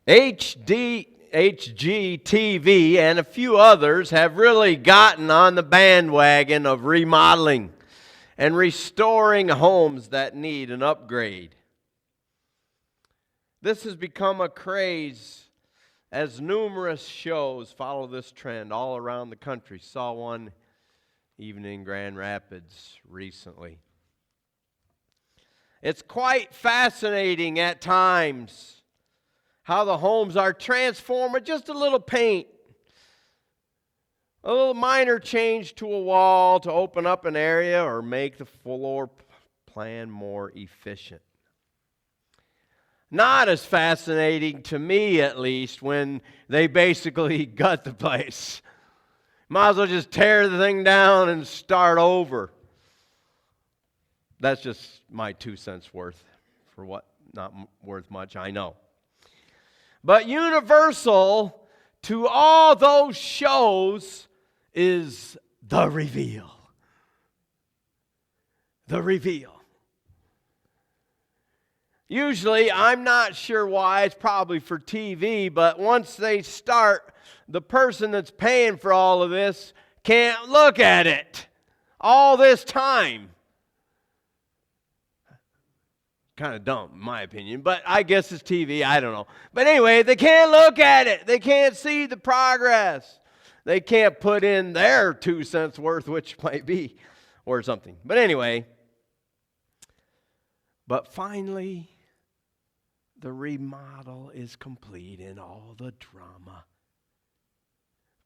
HGTV and a few others have really gotten on the bandwagon of remodeling and restoring homes that need an upgrade. This has become a craze as numerous shows follow this trend all around the country. Saw one even in Grand Rapids recently. It's quite fascinating at times how the homes are transformed with just a little paint, a little minor change to a wall to open up an area or make the floor plan more efficient. Not as fascinating, to me at least, when they basically gut the place. Might as well just tear the thing down and start over. That's just my 2 cents worth for what not worth much, I know. But universal to all those shows is the reveal. The reveal. Usually, I'm not sure why, it's probably for TV, but once they start, the person that's paying for all of this can't look at it all this time. Kind of dumb, in my opinion, but I guess it's TV, I don't know. But anyway, they can't look at it. They can't see the progress. They can't put in their 2 cents worth, which might be, or something. But anyway, but finally, the remodel is complete in all the drama.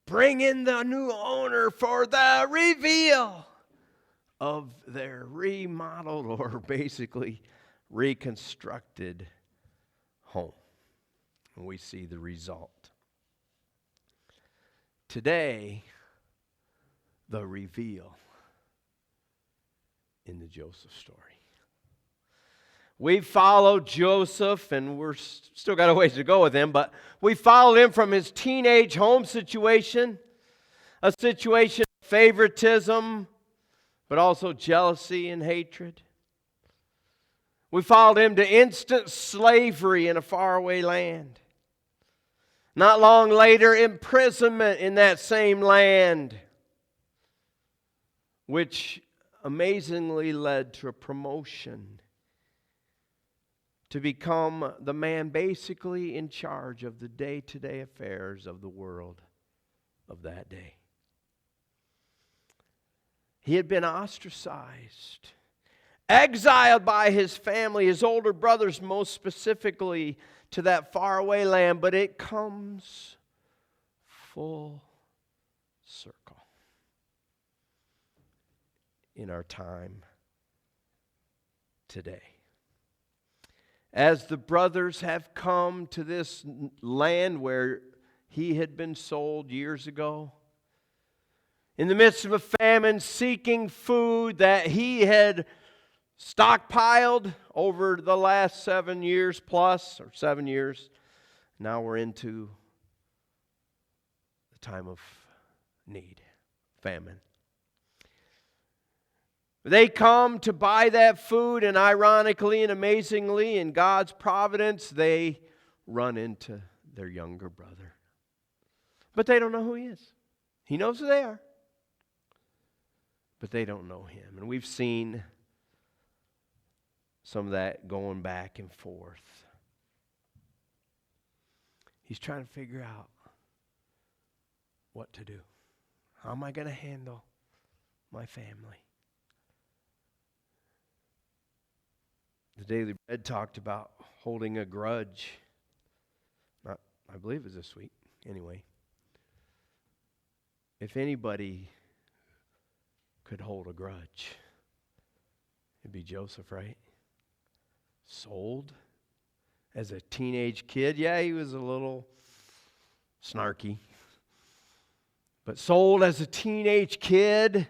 Bring in the new owner for the reveal of their remodeled or basically reconstructed home. And we see the result. Today, the reveal in the Joseph story. We've followed Joseph, and we're still got a ways to go with him, but we followed him from his teenage home situation, a situation of favoritism, but also jealousy and hatred. We followed him to instant slavery in a faraway land. Not long later, imprisonment in that same land, which amazingly led to a promotion to become the man basically in charge of the day-to-day affairs of the world of that day. He had been ostracized, exiled by his family, his older brothers most specifically, to that faraway land, but it comes full circle in our time today. As the brothers have come to this land where he had been sold years ago, in the midst of a famine, seeking food that he had stockpiled over the last 7 years plus, or 7 years. Now we're into the time of need, famine. They come to buy that food, and ironically and amazingly, in God's providence, they run into their younger brother. But they don't know who he is. He knows who they are, but they don't know him. And we've seen some of that going back and forth. He's trying to figure out what to do. How am I going to handle my family? The Daily Bread talked about holding a grudge. I believe it was this week. Anyway, if anybody could hold a grudge, it'd be Joseph, right? Sold as a teenage kid. Yeah, he was a little snarky. But sold as a teenage kid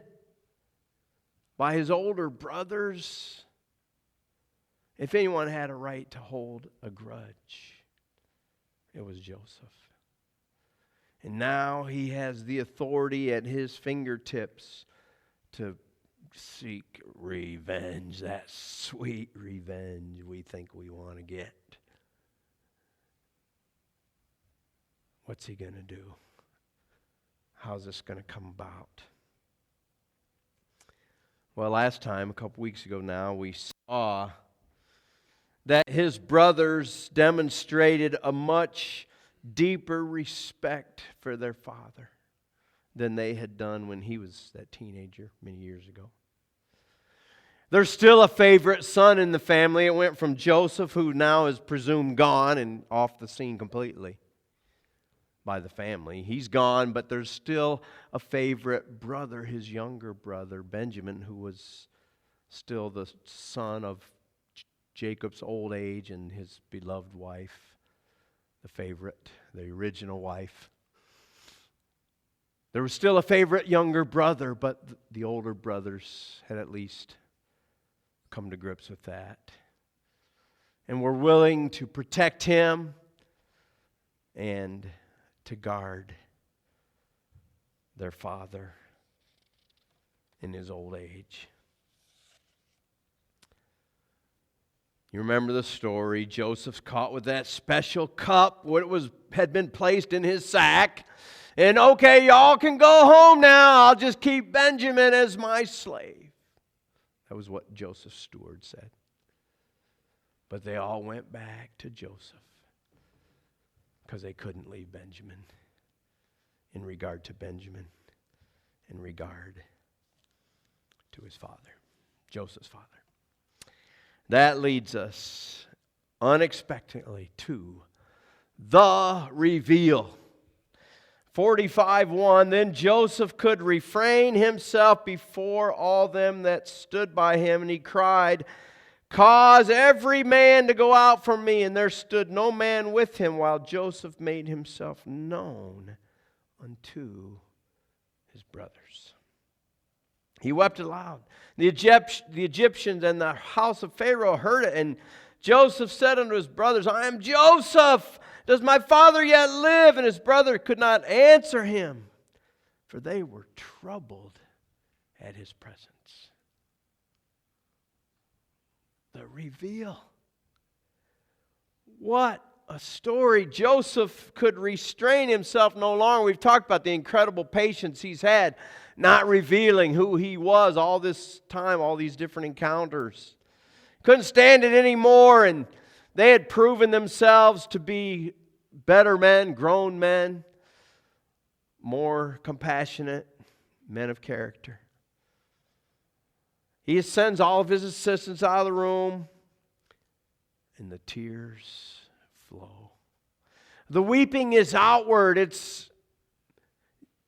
by his older brothers. If anyone had a right to hold a grudge, it was Joseph. And now he has the authority at his fingertips to seek revenge, that sweet revenge we think we want to get. What's he going to do? How's this going to come about? Well, last time, a couple weeks ago now, we saw that his brothers demonstrated a much deeper respect for their father than they had done when he was that teenager many years ago. There's still a favorite son in the family. It went from Joseph, who now is presumed gone and off the scene completely by the family. He's gone, but there's still a favorite brother, his younger brother, Benjamin, who was still the son of Jacob's old age and his beloved wife, the favorite, the original wife. There was still a favorite younger brother, but the older brothers had at least come to grips with that and were willing to protect him and to guard their father in his old age. You remember the story. Joseph's caught with that special cup, what had been placed in his sack. And okay, y'all can go home now. I'll just keep Benjamin as my slave. That was what Joseph's steward said. But they all went back to Joseph because they couldn't leave Benjamin in regard to Benjamin, in regard to his father, Joseph's father. That leads us unexpectedly to the reveal. 45:1, then Joseph could refrain himself before all them that stood by him, and he cried, cause every man to go out from me. And there stood no man with him, while Joseph made himself known unto his brothers. He wept aloud. The Egyptians and the house of Pharaoh heard it, and Joseph said unto his brothers, I am Joseph. Does my father yet live? And his brother could not answer him, for they were troubled at his presence. The reveal. What a story. Joseph could restrain himself no longer. We've talked about the incredible patience he's had, not revealing who he was all this time, all these different encounters. Couldn't stand it anymore, and they had proven themselves to be better men, grown men, more compassionate men of character. He sends all of his assistants out of the room, and the tears flow. The weeping is outward. It's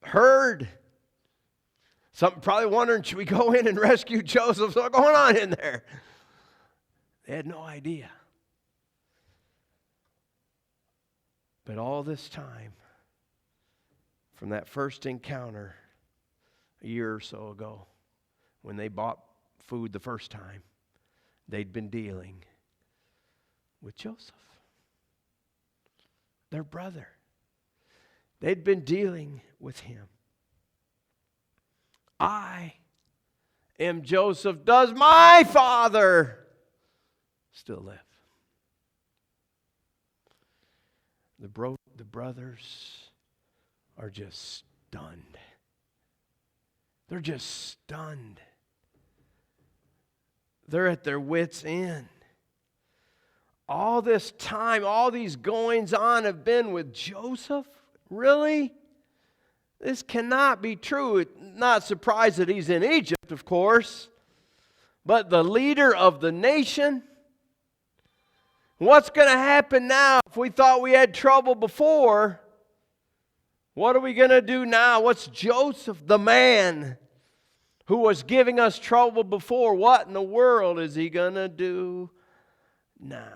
heard. Some probably wondering, should we go in and rescue Joseph? What's going on in there? They had no idea. But all this time, from that first encounter a year or so ago, when they bought food the first time, they'd been dealing with Joseph, their brother. They'd been dealing with him. I am Joseph. Does my father still live? The brothers are just stunned. They're just stunned. They're at their wits' end. All this time, all these goings on have been with Joseph? Really? This cannot be true. Not surprised that he's in Egypt, of course. But the leader of the nation? What's going to happen now? If we thought we had trouble before, what are we going to do now? What's Joseph, the man who was giving us trouble before, what in the world is he going to do now?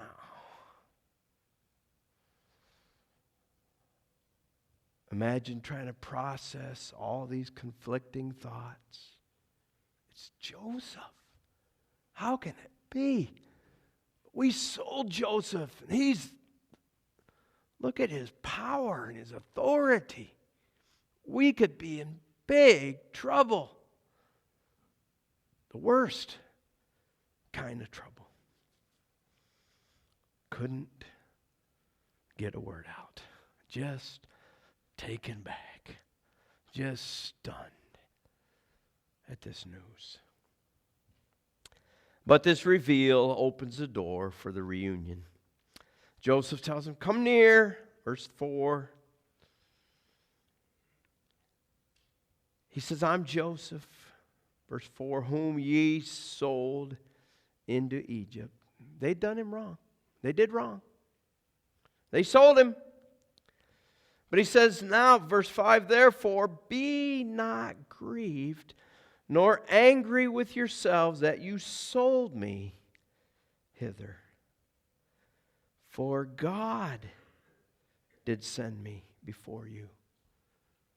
Imagine trying to process all these conflicting thoughts. It's Joseph. How can it be? We sold Joseph, and look at his power and his authority. We could be in big trouble. The worst kind of trouble. Couldn't get a word out. Just taken back, just stunned at this news. But this reveal opens the door for the reunion. Joseph tells him, come near, verse 4. He says, I'm Joseph, verse 4, whom ye sold into Egypt. They'd done him wrong. They did wrong. They sold him. But he says now, verse 5, therefore, be not grieved, nor angry with yourselves that you sold me hither. For God did send me before you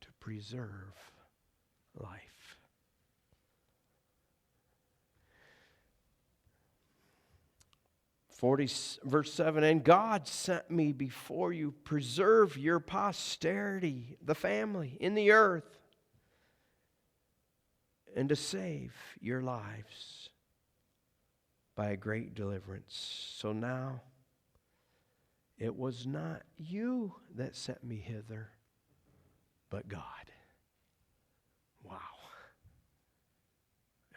to preserve life. Verse 7, and God sent me before you, preserve your posterity, the family, in the earth, and to save your lives by a great deliverance. So now, it was not you that sent me hither, but God. Wow.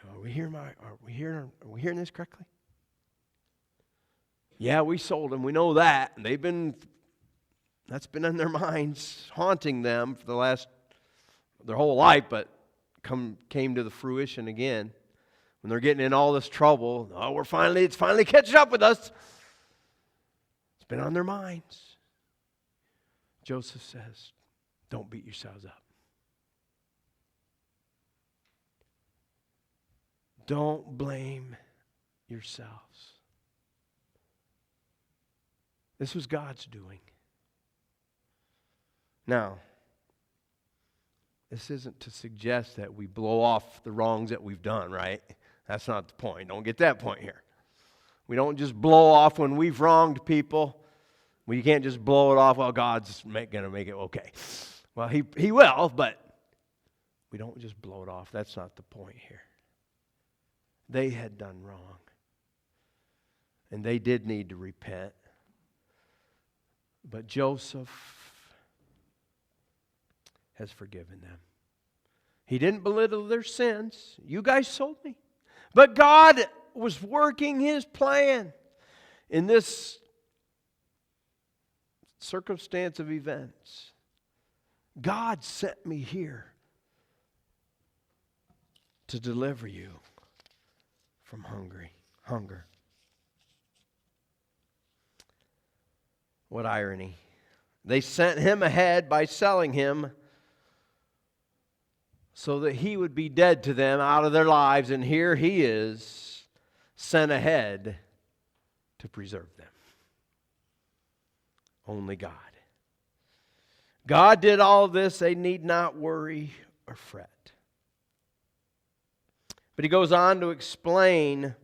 Are we hearing this correctly? Yeah, we sold them. We know that. And that's been in their minds, haunting them for their whole life, but came to the fruition again. When they're getting in all this trouble, it's finally catching up with us. It's been on their minds. Joseph says, don't beat yourselves up. Don't blame yourselves. This was God's doing. Now, this isn't to suggest that we blow off the wrongs that we've done, right? That's not the point. Don't get that point here. We don't just blow off when we've wronged people. We can't just blow it off, well, God's going to make it okay. Well, he will, but we don't just blow it off. That's not the point here. They had done wrong. And they did need to repent. But Joseph has forgiven them. He didn't belittle their sins. You guys sold me. But God was working His plan in this circumstance of events. God sent me here to deliver you from hunger. What irony. They sent him ahead by selling him so that he would be dead to them out of their lives, and here he is sent ahead to preserve them. Only God. God did all this. They need not worry or fret. But he goes on to explain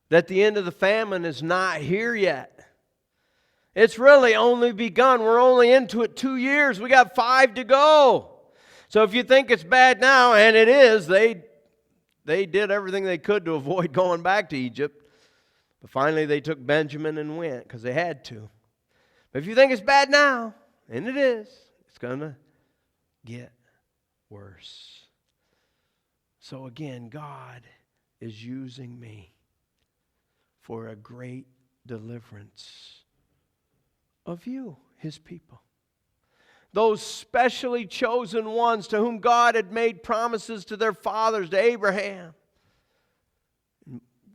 that the end of the famine is not here yet. It's really only begun. We're only into it 2 years. We got 5 to go. So if you think it's bad now, and it is, they did everything they could to avoid going back to Egypt. But finally they took Benjamin and went because they had to. But if you think it's bad now, and it is, it's going to get worse. So again, God is using me for a great deliverance of you, His people. Those specially chosen ones to whom God had made promises to their fathers, to Abraham.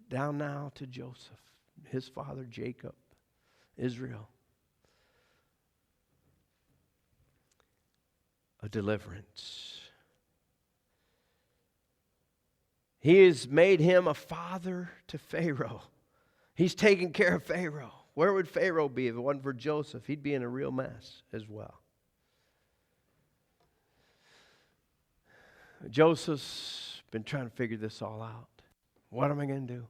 Down now to Joseph, his father Jacob, Israel. A deliverance. He has made him a father to Pharaoh. He's taking care of Pharaoh. Where would Pharaoh be if it wasn't for Joseph? He'd be in a real mess as well. Joseph's been trying to figure this all out. What am I going to do?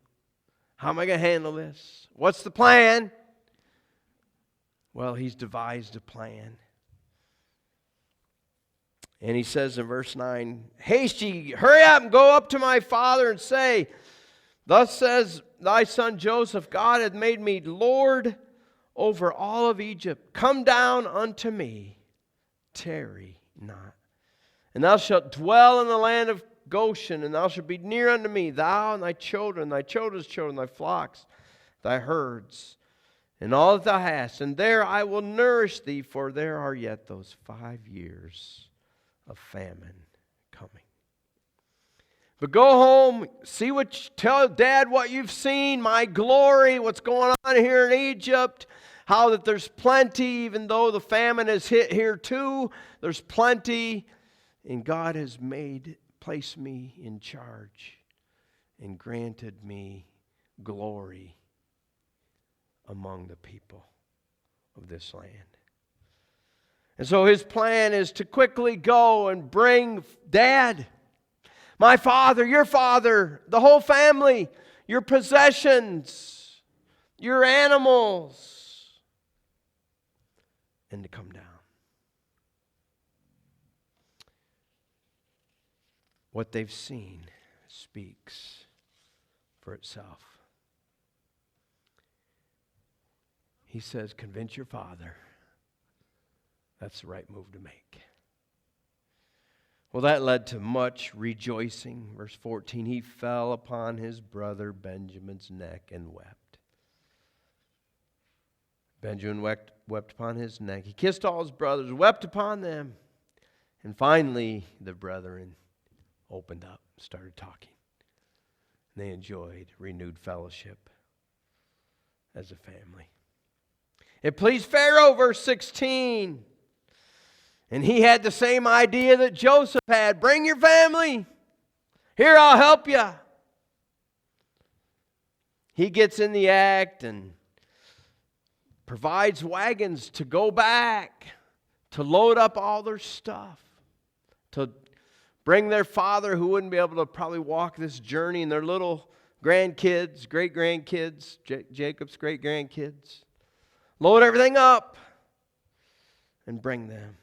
How am I going to handle this? What's the plan? Well, he's devised a plan. And he says in verse 9, haste ye, hurry up and go up to my father and say, thus says thy son Joseph, God hath made me Lord over all of Egypt. Come down unto me, tarry not. And thou shalt dwell in the land of Goshen, and thou shalt be near unto me, thou and thy children's children, thy flocks, thy herds, and all that thou hast. And there I will nourish thee, for there are yet those 5 years of famine coming. But go home, tell Dad what you've seen, my glory, what's going on here in Egypt, how that there's plenty, even though the famine has hit here too, there's plenty, and God has placed me in charge and granted me glory among the people of this land. And so his plan is to quickly go and bring Dad, my father, the whole family, your possessions, your animals, and to come down. What they've seen speaks for itself. He says, convince your father. That's the right move to make. Well, that led to much rejoicing. Verse 14, he fell upon his brother Benjamin's neck and wept. Benjamin wept upon his neck. He kissed all his brothers, wept upon them. And finally, the brethren opened up, started talking. And they enjoyed renewed fellowship as a family. It pleased Pharaoh, verse 16. And he had the same idea that Joseph had. Bring your family. Here, I'll help you. He gets in the act and provides wagons to go back, to load up all their stuff, to bring their father, who wouldn't be able to probably walk this journey, and their little grandkids, great-grandkids, Jacob's great-grandkids. Load everything up and bring them.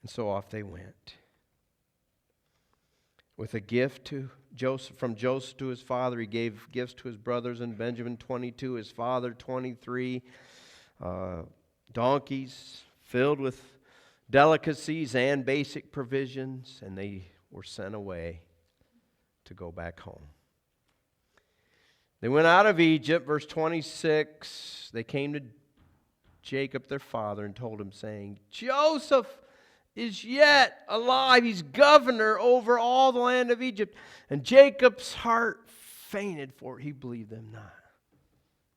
And so off they went. With a gift to Joseph, from Joseph to his father, he gave gifts to his brothers, and Benjamin 22, his father 23 donkeys filled with delicacies and basic provisions, and they were sent away to go back home. They went out of Egypt, verse 26. They came to Jacob, their father, and told him, saying, Joseph is yet alive. He's governor over all the land of Egypt. And Jacob's heart fainted, for he believed them not.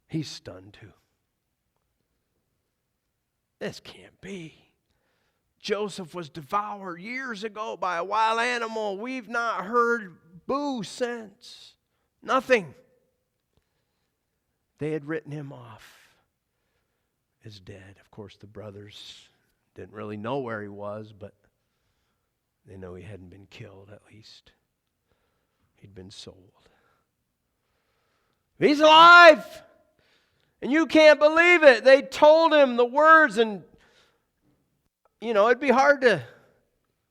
He's stunned too. This can't be. Joseph was devoured years ago by a wild animal. We've not heard boo since. Nothing. They had written him off as dead. Of course, the brothers didn't really know where he was, but they know he hadn't been killed, at least. He'd been sold. He's alive! And you can't believe it. They told him the words, and it'd be hard to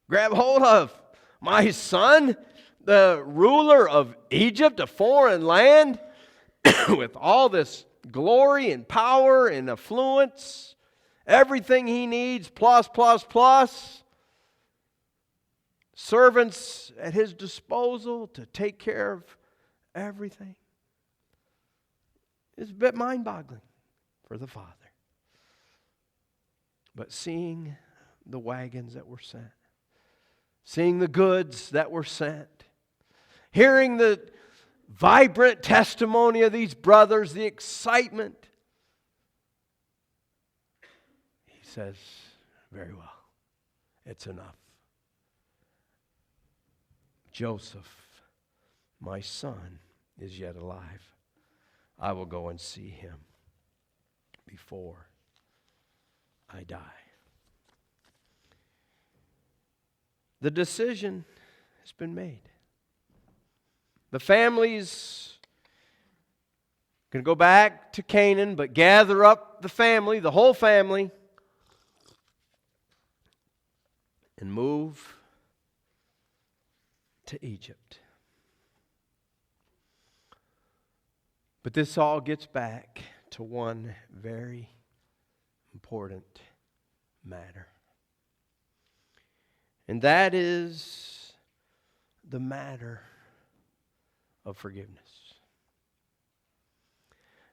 grab hold of. My son, the ruler of Egypt, a foreign land, with all this glory and power and affluence, everything he needs, plus. Servants at his disposal to take care of everything. It's a bit mind-boggling for the father. But seeing the wagons that were sent, seeing the goods that were sent, hearing the vibrant testimony of these brothers, the excitement, he says, very well, it's enough. Joseph, my son, is yet alive. I will go and see him before I die. The decision has been made. The family's going to go back to Canaan, but gather up the family, the whole family, and move to Egypt. But this all gets back to one very important matter. And that is the matter of forgiveness.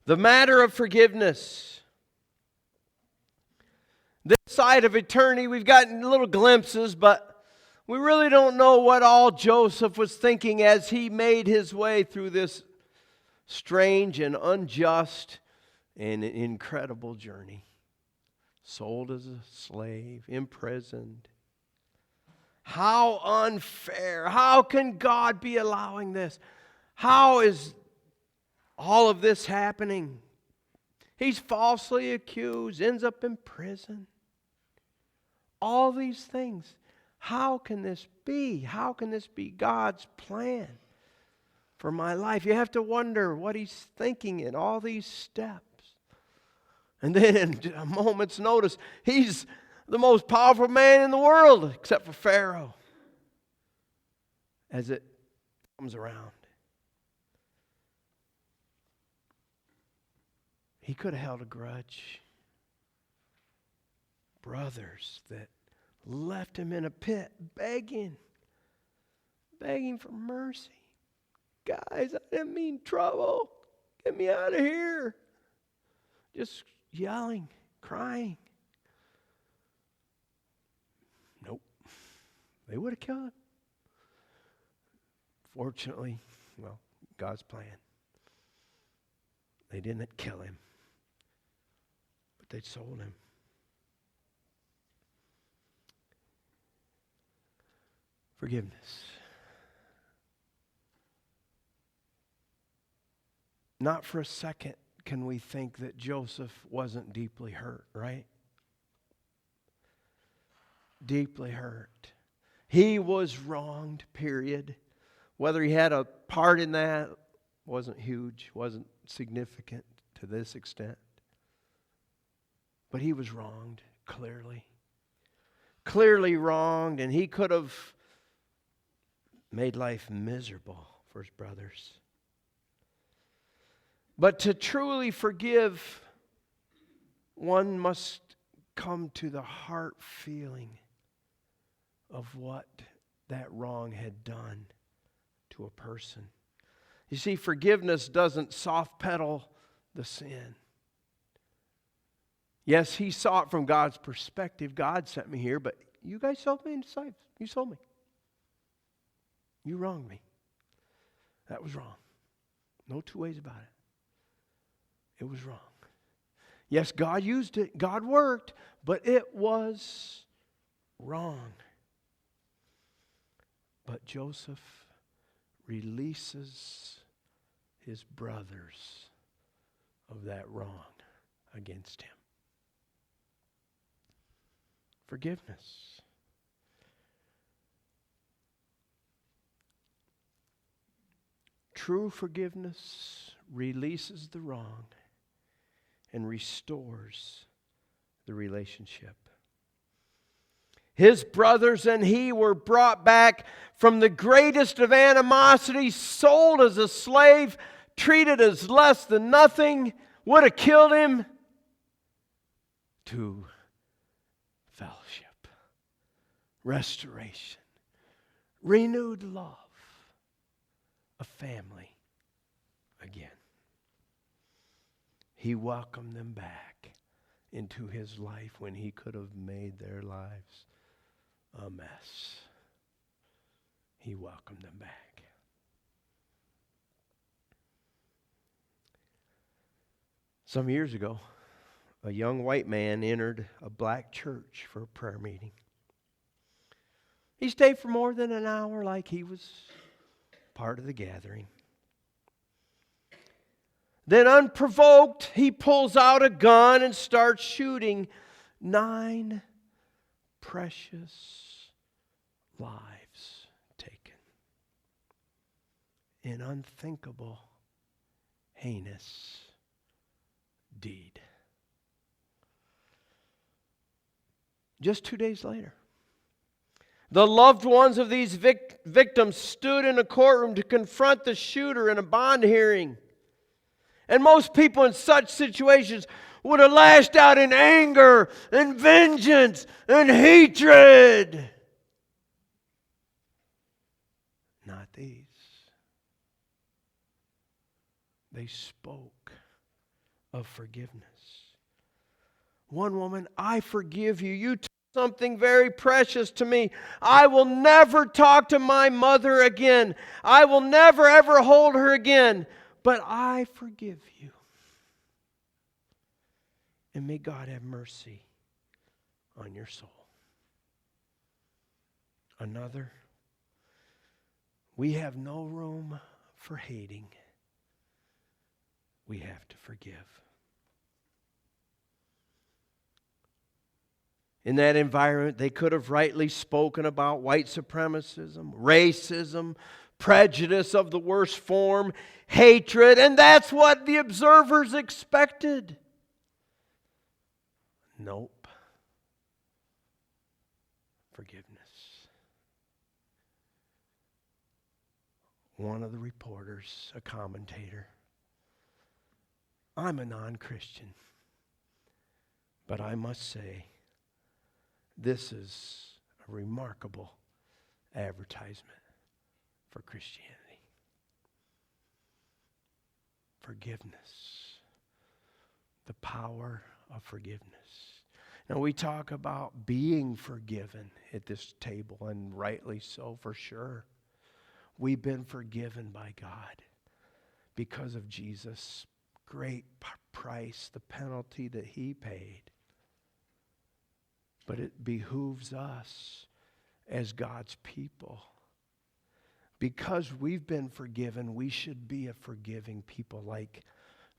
The matter of forgiveness. This side of eternity, we've gotten little glimpses, but we really don't know what all Joseph was thinking as he made his way through this strange and unjust and incredible journey. Sold as a slave, imprisoned. How unfair. How can God be allowing this? How is all of this happening? He's falsely accused, ends up in prison. All these things. How can this be? How can this be God's plan for my life? You have to wonder what He's thinking in all these steps. And then in a moment's notice, he's the most powerful man in the world, except for Pharaoh, as it comes around. He could have held a grudge. Brothers that left him in a pit, begging for mercy. Guys, I didn't mean trouble. Get me out of here. Just yelling, crying. Nope. They would have killed him. Fortunately, well, God's plan. They didn't kill him, but they sold him. Forgiveness. Not for a second can we think that Joseph wasn't deeply hurt, right? Deeply hurt. He was wronged, period. Whether he had a part in that wasn't huge, wasn't significant to this extent. But he was wronged, clearly. Clearly wronged, and he could have made life miserable for his brothers. But to truly forgive, one must come to the heart feeling of what that wrong had done to a person. You see, forgiveness doesn't soft pedal the sin. Yes, he saw it from God's perspective. God sent me here, but you guys sold me into slaves. You sold me. You wronged me. That was wrong. No two ways about it. It was wrong. Yes, God used it. God worked, but it was wrong. But Joseph releases his brothers of that wrong against him. Forgiveness. True forgiveness releases the wrong and restores the relationship. His brothers and he were brought back from the greatest of animosity, sold as a slave, treated as less than nothing, would have killed him, to fellowship, restoration, renewed love, a family again. He welcomed them back into his life when he could have made their lives a mess. He welcomed them back. Some years ago, a young white man entered a black church for a prayer meeting. He stayed for more than an hour like he was part of the gathering. Then unprovoked, he pulls out a gun and starts shooting 9 precious lives taken. An unthinkable, heinous deed. Just 2 days later, the loved ones of these victims stood in a courtroom to confront the shooter in a bond hearing. And most people in such situations would have lashed out in anger and vengeance and hatred. Not these. They spoke of forgiveness. One woman, I forgive you. You took something very precious to me. I will never talk to my mother again. I will never ever hold her again. But I forgive you. And may God have mercy on your soul. Another, we have no room for hating. We have to forgive. In that environment, they could have rightly spoken about white supremacism, racism, prejudice of the worst form, hatred, and that's what the observers expected. Nope. Forgiveness. One of the reporters, a commentator, I'm a non-Christian, but I must say, this is a remarkable advertisement for Christianity. Forgiveness. The power of forgiveness. Now we talk about being forgiven at this table, and rightly so, for sure. We've been forgiven by God because of Jesus' great price, the penalty that He paid. But it behooves us as God's people. Because we've been forgiven, we should be a forgiving people, like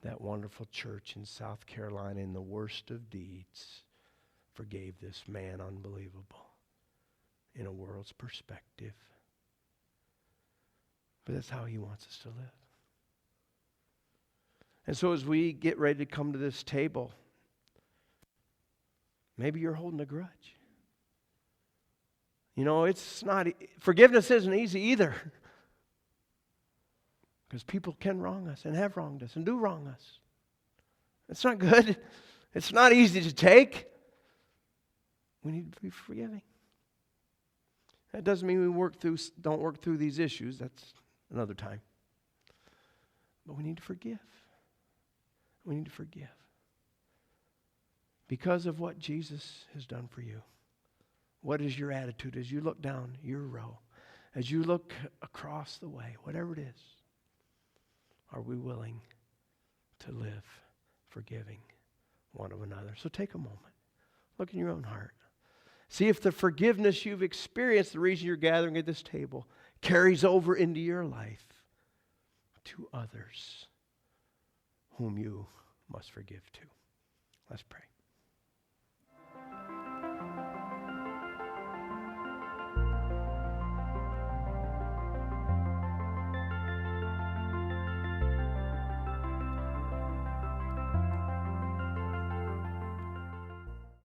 that wonderful church in South Carolina, in the worst of deeds, forgave this man unbelievable in a world's perspective. But that's how He wants us to live. And so as we get ready to come to this table, maybe you're holding a grudge. You know, it's not, forgiveness isn't easy either. Because people can wrong us and have wronged us and do wrong us. It's not good. It's not easy to take. We need to be forgiving. That doesn't mean we don't work through these issues. That's another time. But we need to forgive. We need to forgive. Because of what Jesus has done for you. What is your attitude as you look down your row? As you look across the way, whatever it is, are we willing to live forgiving one of another? So take a moment. Look in your own heart. See if the forgiveness you've experienced, the reason you're gathering at this table, carries over into your life to others whom you must forgive to. Let's pray.